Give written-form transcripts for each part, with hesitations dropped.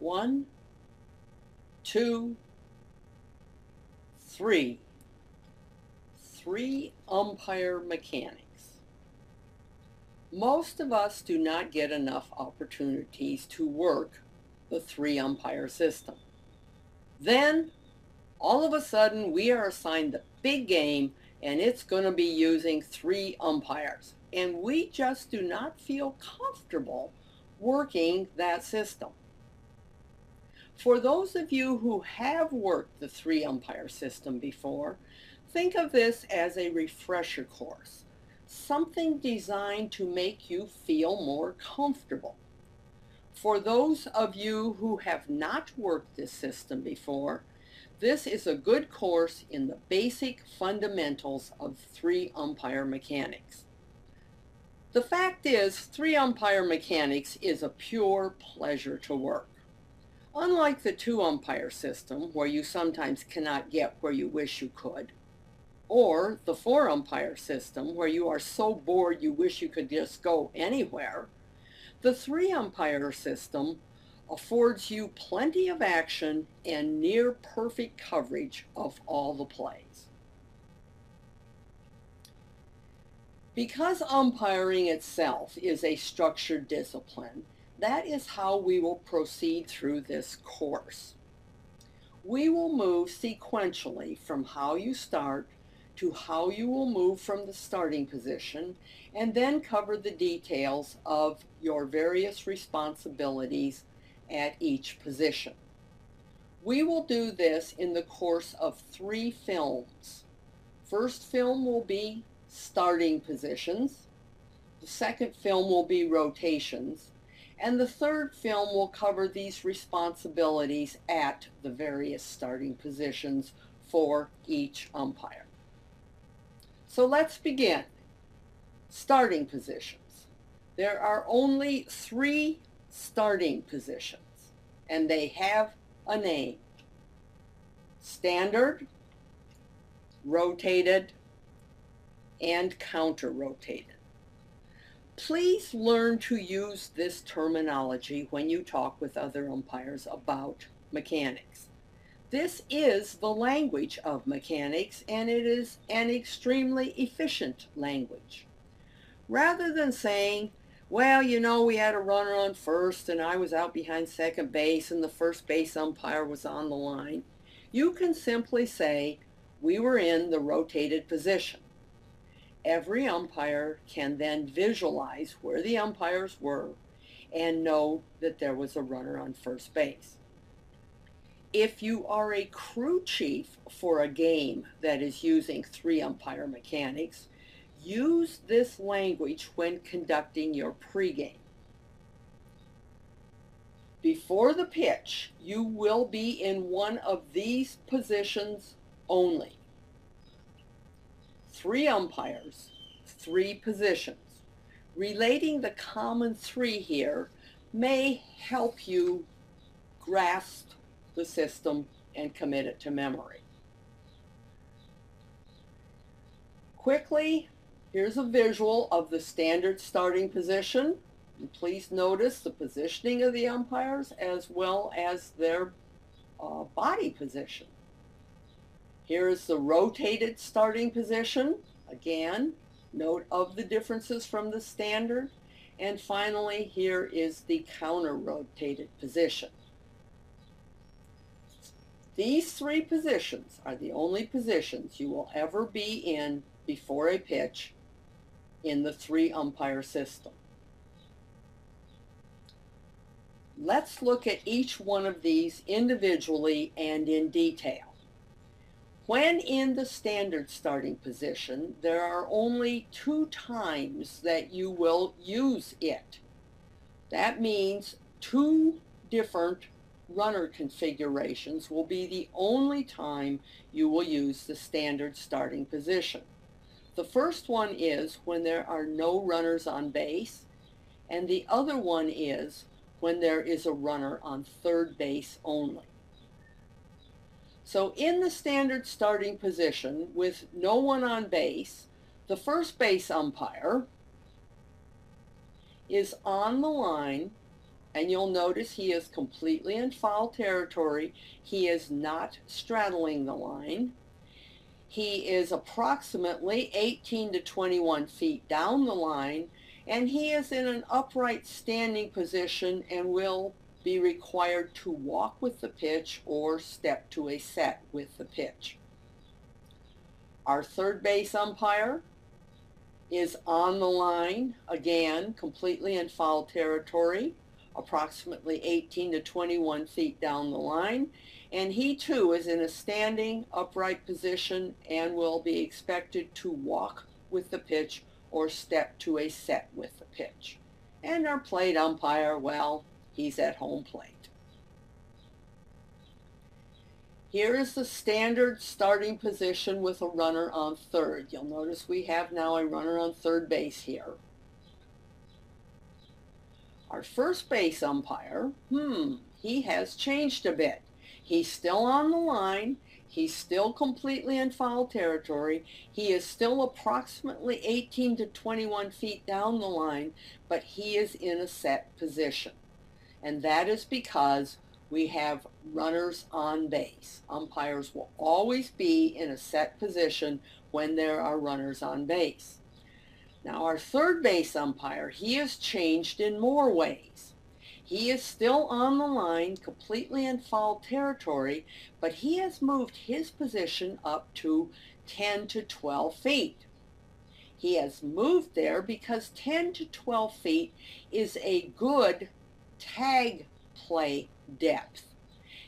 One, two, three. Three umpire mechanics. Most of us do not get enough opportunities to work the three umpire system. Then, all of a sudden, we are assigned the big game and it's going to be using three umpires. And we just do not feel comfortable working that system. For those of you who have worked the three umpire system before, think of this as a refresher course, something designed to make you feel more comfortable. For those of you who have not worked this system before, this is a good course in the basic fundamentals of three umpire mechanics. The fact is, three umpire mechanics is a pure pleasure to work. Unlike the two umpire system, where you sometimes cannot get where you wish you could, or the four umpire system, where you are so bored you wish you could just go anywhere, the three umpire system affords you plenty of action and near perfect coverage of all the plays. Because umpiring itself is a structured discipline, that is how we will proceed through this course. We will move sequentially from how you start to how you will move from the starting position, and then cover the details of your various responsibilities at each position. We will do this in the course of 3 films. First film will be starting positions, the second film will be rotations, and the third film will cover these responsibilities at the various starting positions for each umpire. So let's begin. Starting positions. There are only 3 starting positions, and they have a name. Standard, rotated, and counter-rotated. Please learn to use this terminology when you talk with other umpires about mechanics. This is the language of mechanics, and it is an extremely efficient language. Rather than saying, well, you know, we had a runner on first and I was out behind second base and the first base umpire was on the line, you can simply say, we were in the rotated position. Every umpire can then visualize where the umpires were and know that there was a runner on first base. If you are a crew chief for a game that is using 3 umpire mechanics, use this language when conducting your pregame. Before the pitch, you will be in one of these positions only. 3 umpires, 3 positions. Relating the common 3 here may help you grasp the system and commit it to memory. Quickly, here's a visual of the standard starting position. And please notice the positioning of the umpires as well as their body position. Here is the rotated starting position. Again, note of the differences from the standard. And finally, here is the counter-rotated position. These 3 positions are the only positions you will ever be in before a pitch in the 3 umpire system. Let's look at each one of these individually and in detail. When in the standard starting position, there are only 2 times that you will use it. That means 2 different runner configurations will be the only time you will use the standard starting position. The first one is when there are no runners on base, and the other one is when there is a runner on third base only. So in the standard starting position with no one on base, the first base umpire is on the line And you'll notice he is completely in foul territory. He is not straddling the line. He is approximately 18 to 21 feet down the line, and he is in an upright standing position and will be required to walk with the pitch or step to a set with the pitch. Our third base umpire is on the line, again, completely in foul territory, approximately 18 to 21 feet down the line, and he too is in a standing upright position and will be expected to walk with the pitch or step to a set with the pitch. And our plate umpire, well, he's at home plate. Here is the standard starting position with a runner on third. You'll notice we have now a runner on third base here. Our first base umpire, he has changed a bit. He's still on the line. He's still completely in foul territory. He is still approximately 18 to 21 feet down the line, but he is in a set position. And that is because we have runners on base. Umpires will always be in a set position when there are runners on base. Now our third base umpire, he has changed in more ways. He is still on the line, completely in foul territory, but he has moved his position up to 10 to 12 feet. He has moved there because 10 to 12 feet is a good tag play depth.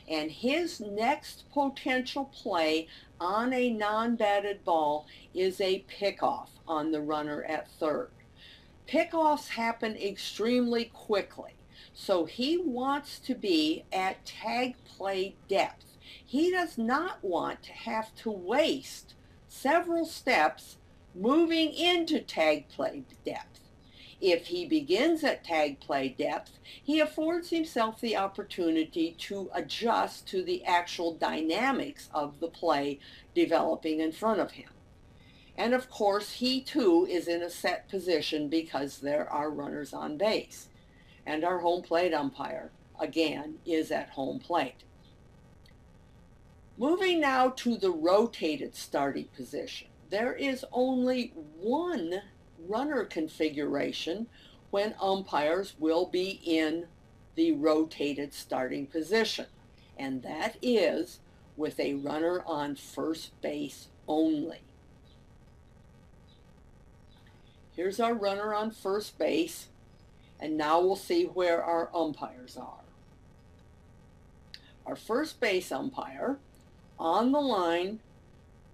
And his next potential play on a non-batted ball is a pickoff on the runner at third. Pickoffs happen extremely quickly, so he wants to be at tag play depth. He does not want to have to waste several steps moving into tag play depth. If he begins at tag play depth, he affords himself the opportunity to adjust to the actual dynamics of the play developing in front of him. And of course, he too is in a set position because there are runners on base. And our home plate umpire, again, is at home plate. Moving now to the rotated starting position. There is only one runner configuration when umpires will be in the rotated starting position, and that is with a runner on first base only. Here's our runner on first base, and now we'll see where our umpires are. Our first base umpire on the line,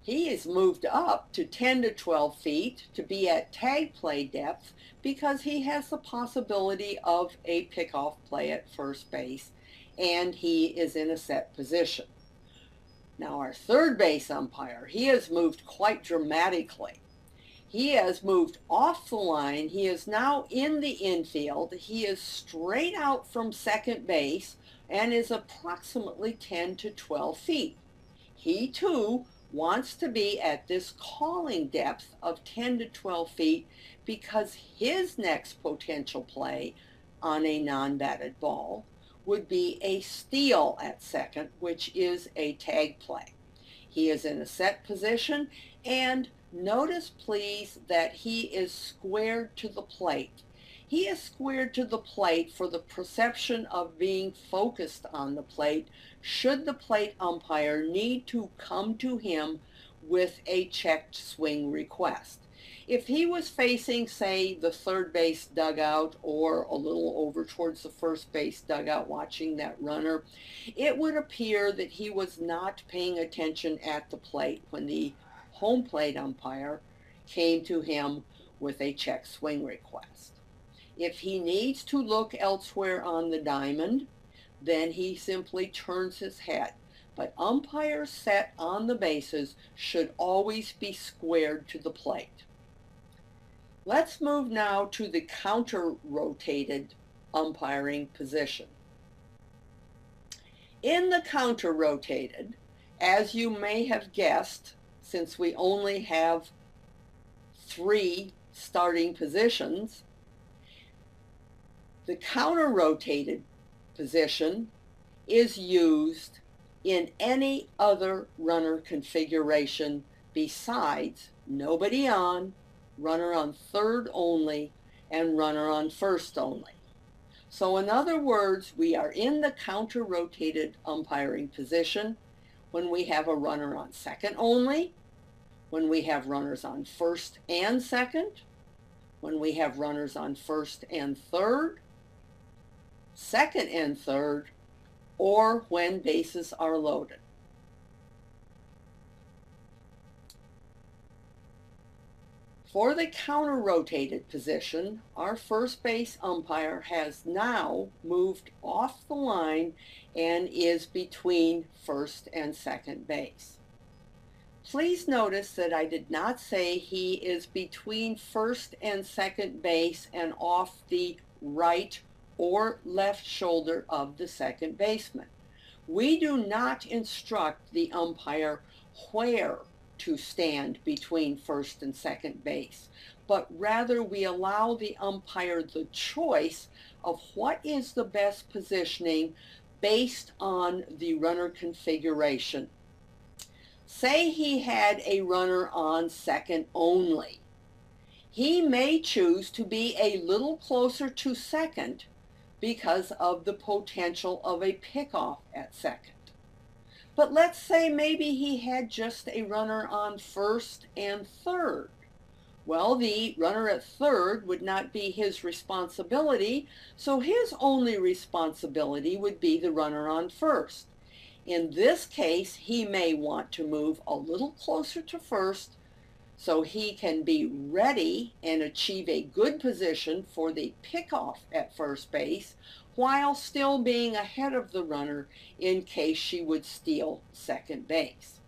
he is moved up to 10 to 12 feet to be at tag play depth because he has the possibility of a pickoff play at first base, and he is in a set position. Now our third base umpire, he has moved quite dramatically. He has moved off the line. He is now in the infield. He is straight out from second base and is approximately 10 to 12 feet. He too wants to be at this calling depth of 10 to 12 feet because his next potential play on a non-batted ball would be a steal at second, which is a tag play. He is in a set position, and notice please that he is squared to the plate. He is squared to the plate for the perception of being focused on the plate should the plate umpire need to come to him with a checked swing request. If he was facing, say, the third base dugout or a little over towards the first base dugout watching that runner, it would appear that he was not paying attention at the plate when the home plate umpire came to him with a check swing request. If he needs to look elsewhere on the diamond, then he simply turns his head. But umpires set on the bases should always be squared to the plate. Let's move now to the counter-rotated umpiring position. In the counter-rotated, as you may have guessed, since we only have 3 starting positions, The counter-rotated position is used in any other runner configuration besides nobody on, runner on third only, and runner on first only. So in other words, we are in the counter-rotated umpiring position when we have a runner on second only, when we have runners on first and second, when we have runners on first and third, second and third, or when bases are loaded. For the counter-rotated position, our first base umpire has now moved off the line and is between first and second base. Please notice that I did not say he is between first and second base and off the right or left shoulder of the second baseman. We do not instruct the umpire where to stand between first and second base, but rather we allow the umpire the choice of what is the best positioning based on the runner configuration. Say he had a runner on second only. He may choose to be a little closer to second because of the potential of a pickoff at second. But let's say maybe he had just a runner on first and third. Well, the runner at third would not be his responsibility, so his only responsibility would be the runner on first. In this case, he may want to move a little closer to first so he can be ready and achieve a good position for the pickoff at first base while still being ahead of the runner in case she would steal second base.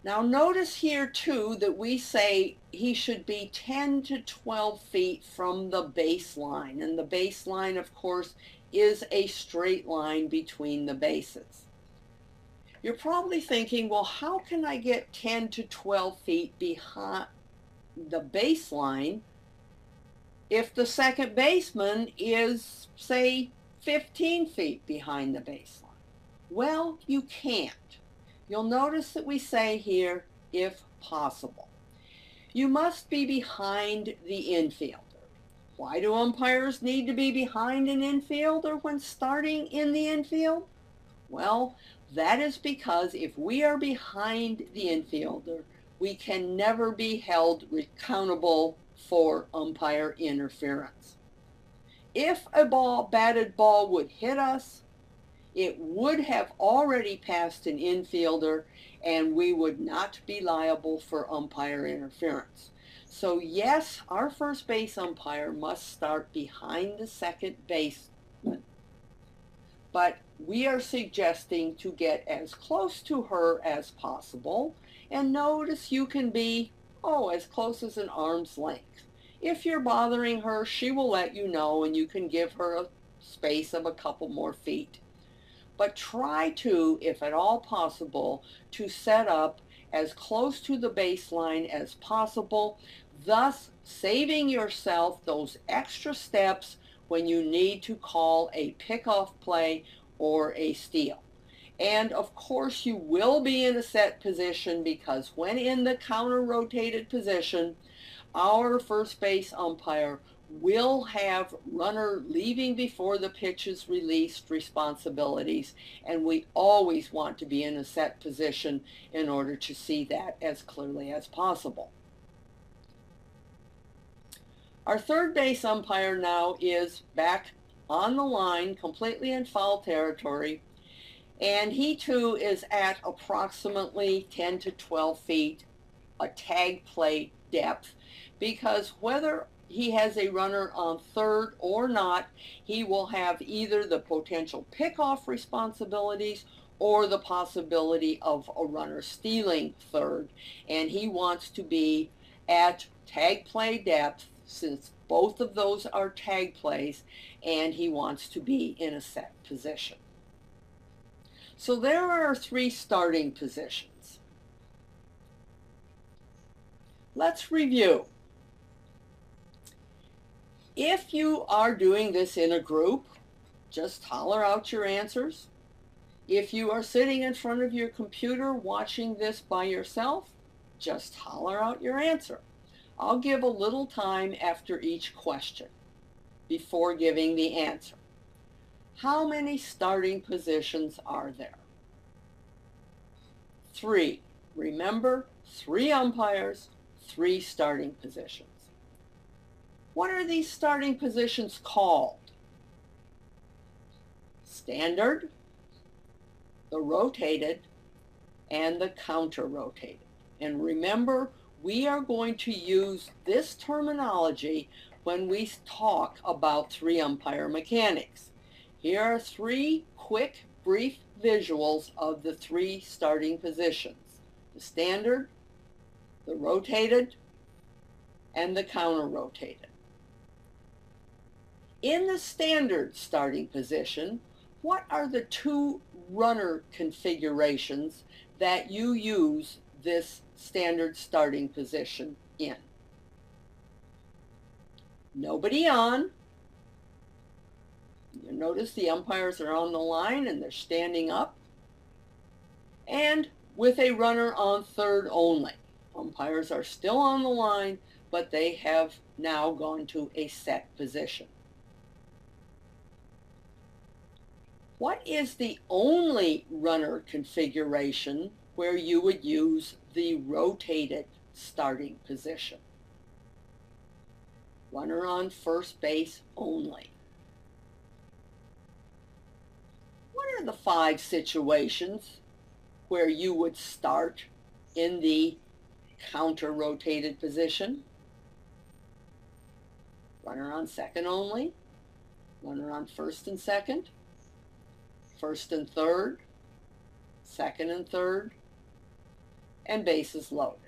Now notice here too that we say he should be 10 to 12 feet from the baseline, and the baseline of course is a straight line between the bases. You're probably thinking, well, how can I get 10 to 12 feet behind the baseline if the second baseman is, say, 15 feet behind the baseline? Well, you can't. You'll notice that we say here, if possible. You must be behind the infielder. Why do umpires need to be behind an infielder when starting in the infield? Well, that is because if we are behind the infielder, we can never be held accountable for umpire interference. If a batted ball would hit us, it would have already passed an infielder and we would not be liable for umpire interference. So yes, our first base umpire must start behind the second baseman, but we are suggesting to get as close to her as possible, and notice you can be, as close as an arm's length. If you're bothering her, she will let you know and you can give her a space of a couple more feet. But try to, if at all possible, to set up as close to the baseline as possible, thus saving yourself those extra steps when you need to call a pickoff play or a steal. And of course you will be in a set position because when in the counter-rotated position, our first base umpire will have runner leaving before the pitch is released responsibilities, and we always want to be in a set position in order to see that as clearly as possible. Our third base umpire now is back on the line, completely in foul territory, and he too is at approximately 10 to 12 feet, a tag play depth, because whether he has a runner on third or not, he will have either the potential pickoff responsibilities or the possibility of a runner stealing third, and he wants to be at tag play depth since both of those are tag plays, and he wants to be in a set position. So there are our three starting positions. Let's review. If you are doing this in a group, just holler out your answers. If you are sitting in front of your computer watching this by yourself, just holler out your answer. I'll give a little time after each question before giving the answer. How many starting positions are there? 3. Remember, 3 umpires, 3 starting positions. What are these starting positions called? Standard, the rotated, and the counter-rotated. And remember, we are going to use this terminology when we talk about 3 umpire mechanics. Here are 3 quick, brief visuals of the 3 starting positions: the standard, the rotated, and the counter-rotated. In the standard starting position, what are the 2 runner configurations that you use this standard starting position in? Nobody on. You notice the umpires are on the line and they're standing up. And with a runner on third only. Umpires are still on the line, but they have now gone to a set position. What is the only runner configuration where you would use the rotated starting position? Runner on first base only. What are the 5 situations where you would start in the counter-rotated position? Runner on second only, runner on first and second, first and third, second and third, and bases loaded.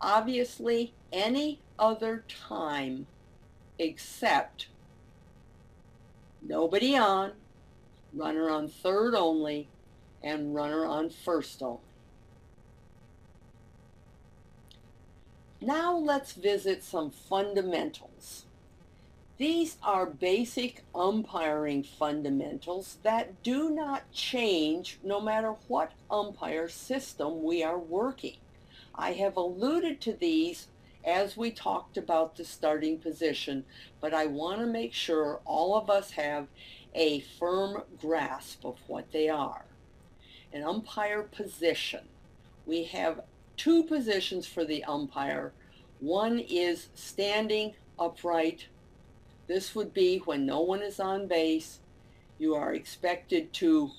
Obviously, any other time except nobody on, runner on third only, and runner on first only. Now let's visit some fundamentals. These are basic umpiring fundamentals that do not change no matter what umpire system we are working. I have alluded to these as we talked about the starting position, but I want to make sure all of us have a firm grasp of what they are. An umpire position. We have 2 positions for the umpire. One is standing upright. This would be when no one is on base. You are expected to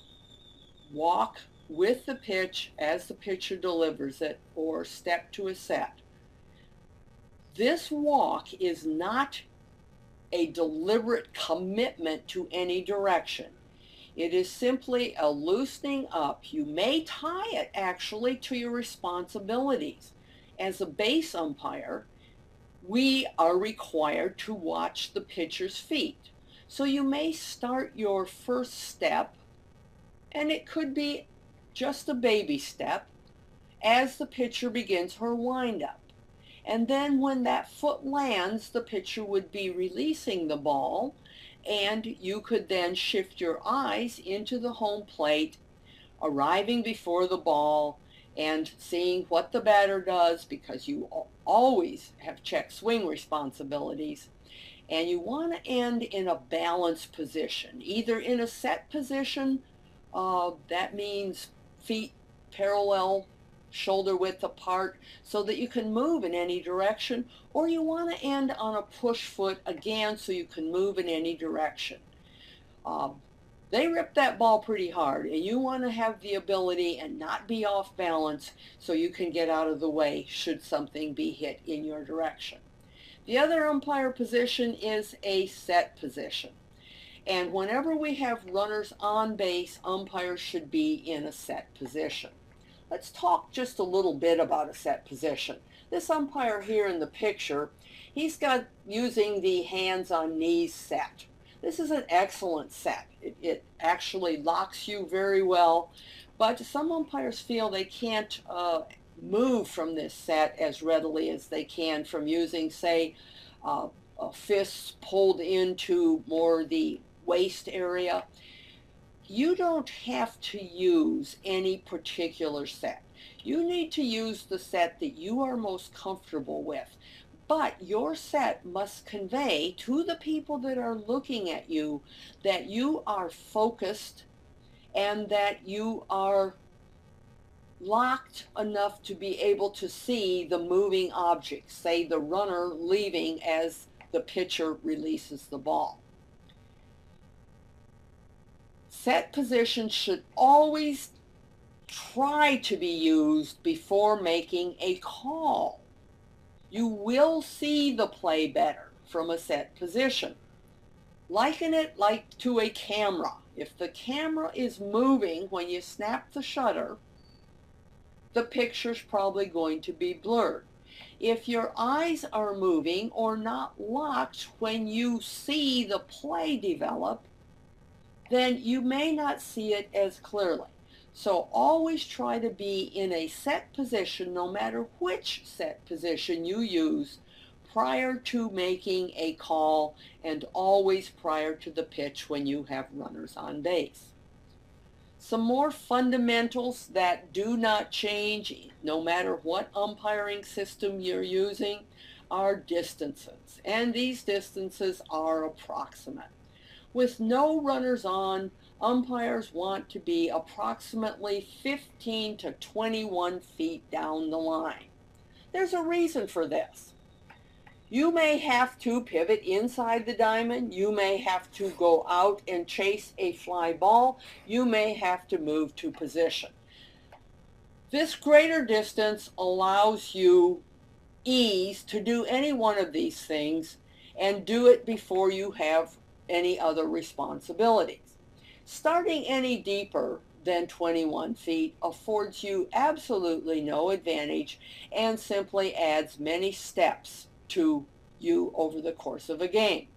walk with the pitch as the pitcher delivers it, or step to a set. This walk is not a deliberate commitment to any direction. It is simply a loosening up. You may tie it actually to your responsibilities. As a base umpire, we are required to watch the pitcher's feet. So you may start your first step, and it could be just a baby step, as the pitcher begins her windup. And then when that foot lands, the pitcher would be releasing the ball, and you could then shift your eyes into the home plate, arriving before the ball and seeing what the batter does, because you always have check swing responsibilities. And you want to end in a balanced position, either in a set position, that means feet parallel, shoulder width apart, so that you can move in any direction, or you want to end on a push foot again so you can move in any direction. They rip that ball pretty hard, and you want to have the ability and not be off balance so you can get out of the way should something be hit in your direction. The other umpire position is a set position. And whenever we have runners on base, umpires should be in a set position. Let's talk just a little bit about a set position. This umpire here in the picture, he's got using the hands on knees set. This is an excellent set. It actually locks you very well, but some umpires feel they can't move from this set as readily as they can from using, say, a fists pulled into more the waist area. You don't have to use any particular set. You need to use the set that you are most comfortable with. But your set must convey to the people that are looking at you that you are focused and that you are locked enough to be able to see the moving objects, say the runner leaving as the pitcher releases the ball. Set positions should always try to be used before making a call. You will see the play better from a set position. Liken it like to a camera. If the camera is moving when you snap the shutter, the picture's probably going to be blurred. If your eyes are moving or not locked when you see the play develop, then you may not see it as clearly. So always try to be in a set position, no matter which set position you use, prior to making a call, and always prior to the pitch when you have runners on base. Some more fundamentals that do not change no matter what umpiring system you're using are distances, and these distances are approximate. With no runners on, umpires want to be approximately 15 to 21 feet down the line. There's a reason for this. You may have to pivot inside the diamond. You may have to go out and chase a fly ball. You may have to move to position. This greater distance allows you ease to do any one of these things and do it before you have any other responsibilities. Starting any deeper than 21 feet affords you absolutely no advantage and simply adds many steps to you over the course of a game.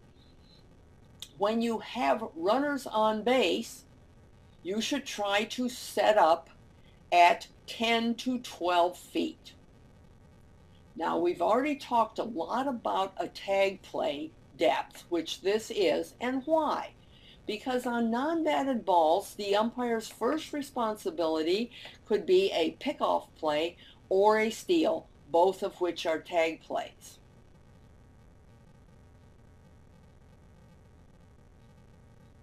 When you have runners on base, you should try to set up at 10 to 12 feet. Now, we've already talked a lot about a tag play depth, which this is, and why. Because on non-batted balls, the umpire's first responsibility could be a pickoff play or a steal, both of which are tag plays.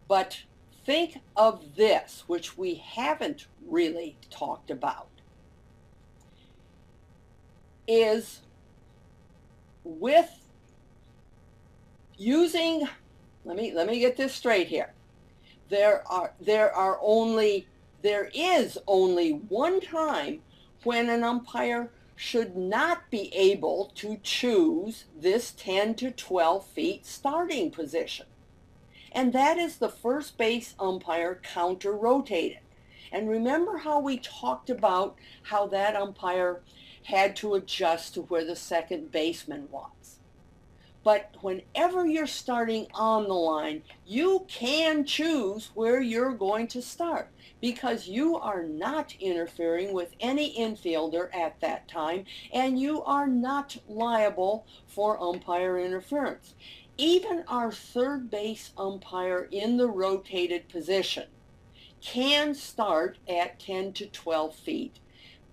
But think of this, which we haven't really talked about, is with using, let me get this straight here. There is only one time when an umpire should not be able to choose this 10 to 12 feet starting position. And that is the first base umpire counter-rotated. And remember how we talked about how that umpire had to adjust to where the second baseman was. But whenever you're starting on the line, you can choose where you're going to start because you are not interfering with any infielder at that time, and you are not liable for umpire interference. Even our third base umpire in the rotated position can start at 10 to 12 feet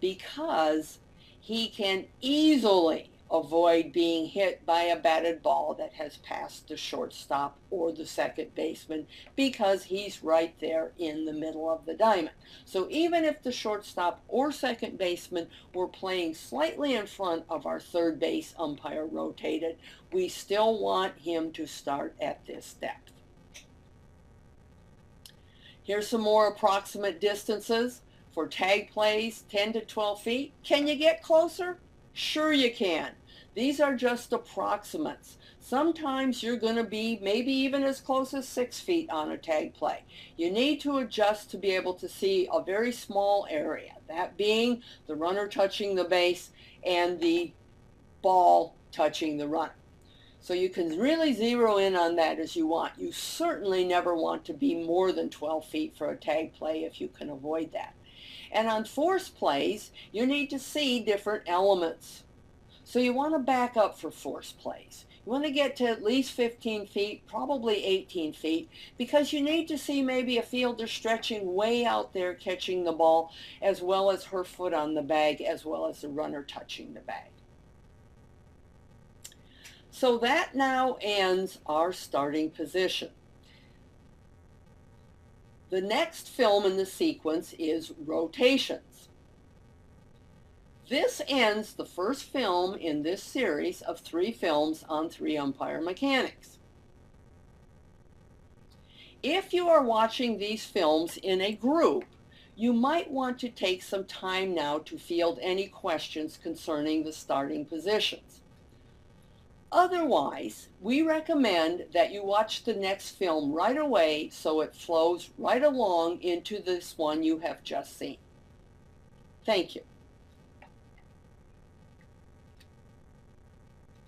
because he can easily avoid being hit by a batted ball that has passed the shortstop or the second baseman because he's right there in the middle of the diamond. So even if the shortstop or second baseman were playing slightly in front of our third base umpire rotated, we still want him to start at this depth. Here's some more approximate distances for tag plays, 10 to 12 feet. Can you get closer? Sure you can. These are just approximates. Sometimes you're going to be maybe even as close as 6 feet on a tag play. You need to adjust to be able to see a very small area, that being the runner touching the base and the ball touching the runner. So you can really zero in on that as you want. You certainly never want to be more than 12 feet for a tag play if you can avoid that. And on force plays, you need to see different elements. So you want to back up for force plays. You want to get to at least 15 feet, probably 18 feet, because you need to see maybe a fielder stretching way out there catching the ball, as well as her foot on the bag, as well as the runner touching the bag. So that now ends our starting position. The next film in the sequence is rotations. This ends the first film in this series of 3 films on 3-umpire mechanics. If you are watching these films in a group, you might want to take some time now to field any questions concerning the starting positions. Otherwise, we recommend that you watch the next film right away so it flows right along into this one you have just seen. Thank you.